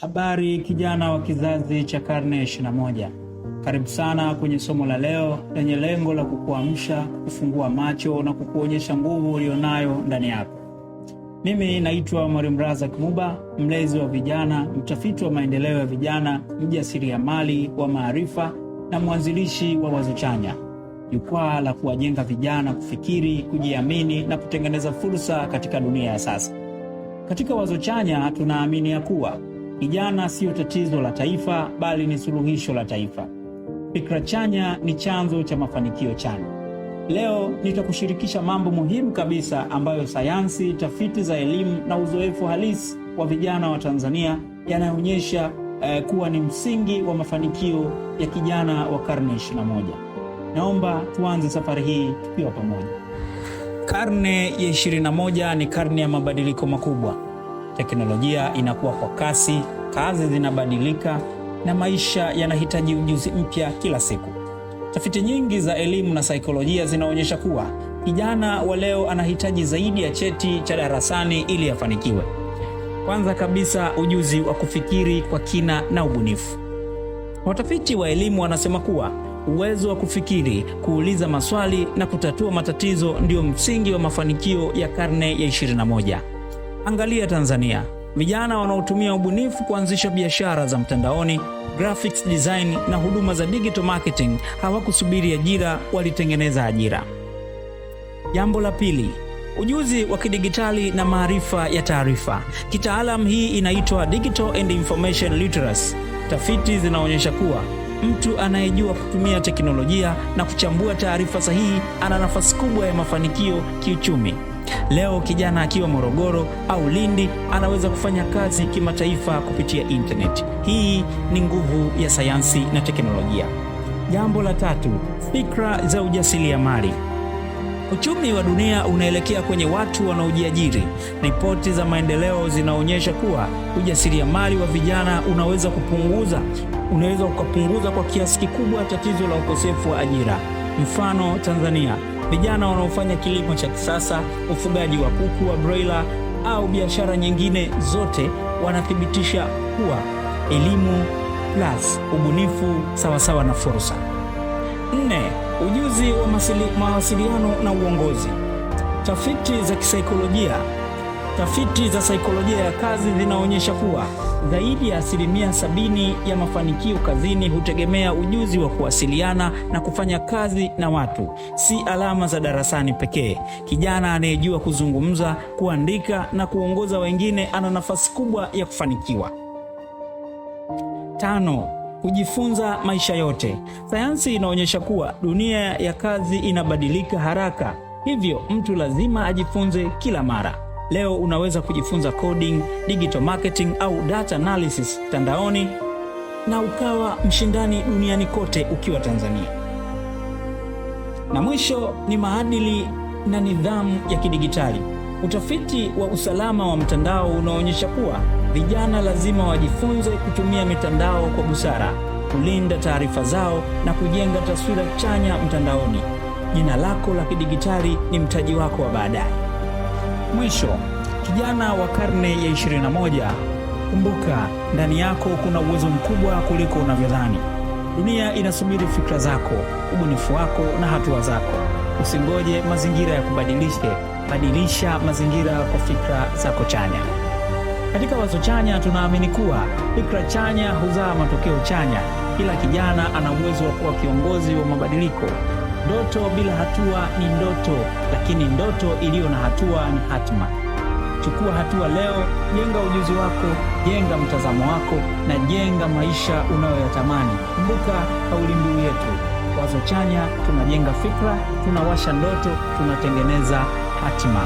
Habari kijana wa kizazi cha karne ya 21. Karibu sana kwenye somo la leo lenye lengo la kukuamsha, kufungua macho na kukuonyesha nguvu ulionayo ndani yako. Mimi naitwa Mwalimu Razak Muba, mlezi wa vijana, mtafiti wa maendeleo ya vijana, mjasiriamali wa maarifa na mwanzilishi wa Wazo Chanya, jukwaa la kuwajenga vijana kufikiri, kujiamini na kutengeneza fursa katika dunia ya sasa. Katika Wazo Chanya tunaamini ya kuwa kijana sio tatizo la taifa, bali ni suluhisho la taifa. Fikra chanya ni chanzo cha mafanikio chanya. Leo nitakushirikisha mambo muhimu kabisa ambayo sayansi, tafiti za elimu na uzoefu halisi wa vijana wa Tanzania yanaonyesha kuwa ni msingi wa mafanikio ya kijana wa karne 21. Naomba tuanze safari hii tukiwa pamoja. Karne ya 21 ni karne ya mabadiliko makubwa. Teknolojia inakuwa kwa kasi, kazi zinabadilika na maisha yanahitaji ujuzi mpya kila siku. Tafiti nyingi za elimu na saikolojia zinaonyesha kuwa kijana wa leo anahitaji zaidi ya cheti cha darasani ili afanikiwe. Kwanza kabisa, ujuzi wa kufikiri kwa kina na ubunifu. Watafiti wa elimu wanasema kuwa uwezo wa kufikiri, kuuliza maswali na kutatua matatizo ndio msingi wa mafanikio ya karne ya 21. Angalia Tanzania, vijana wanaotumia ubunifu kuanzisha biashara za mtandaoni, graphics design na huduma za digital marketing hawakusubiri ajira, walitengeneza ajira. Jambo la pili, ujuzi wa kidigitali na maarifa ya taarifa. Kitaalam hii inaitwa Digital and Information Literacy. Tafiti zinaonyesha kuwa mtu anayejua kutumia teknolojia na kuchambua taarifa sahihi ana nafasi kubwa ya mafanikio kiuchumi. Leo kijana akiwa Morogoro au Lindi anaweza kufanya kazi kimataifa kupitia internet. Hii ni nguvu ya sayansi na teknolojia. Jambo la tatu, fikra za ujasiriamali. Uchumi wa dunia unaelekea kwenye watu wanaojiajiri. Ripoti za maendeleo zinaonyesha kuwa ujasiriamali wa vijana unaweza kupunguza kwa kiasi kikubwa tatizo la ukosefu wa ajira. Mfano, Tanzania, vijana wanaofanya kilimo cha kisasa, ufugaji wa kuku wa broiler au biashara nyingine zote wanathibitisha kuwa elimu plus ubunifu sawasawa na fursa. 4. Ujuzi wa mawasiliano na uongozi. Tafiti za saikolojia ya kazi zinaonyesha kuwa zaidi ya 70% ya mafanikio kazini hutegemea ujuzi wa kuwasiliana na kufanya kazi na watu, si alama za darasani pekee. Kijana anayejua kuzungumza, kuandika na kuongoza wengine ana nafasi kubwa ya kufanikiwa. 5. Kujifunza maisha yote. Sayansi inaonyesha kuwa dunia ya kazi inabadilika haraka, hivyo mtu lazima ajifunze kila mara. Leo unaweza kujifunza coding, digital marketing au data analysis mtandaoni na ukawa mshindani duniani kote ukiwa Tanzania. Na mwisho ni maadili na nidhamu ya kidigitali. Utafiti wa usalama wa mtandao unaonyesha kuwa vijana lazima wajifunze kutumia mitandao kwa busara, kulinda taarifa zao na kujenga taswira chanya mtandaoni. Jina lako la kidigitali ni mtaji wako wa baadaye. Mwisho, kijana wa karne ya 21, kumbuka ndani yako kuna uwezo mkubwa kuliko unavyodhani. Dunia inasubiri fikra zako, ubunifu wako na hatua zako. Usingoje mazingira ya kubadilishe, badilisha mazingira kwa fikra zako chanya. Katika Wazo Chanya tunaamini kuwa fikra chanya huzaa matokeo chanya. Kila kijana ana uwezo wa kuwa kiongozi wa mabadiliko. Ndoto bila hatua ni ndoto, lakini ndoto iliyo na hatua ni hatima. Chukua hatua leo, jenga ujuzi wako, jenga mtazamo wako na jenga maisha unayoyatamani. Kumbuka kauli mbiu yetu, Wazo Chanya, tunajenga fikra, tunawasha ndoto, tunatengeneza hatima.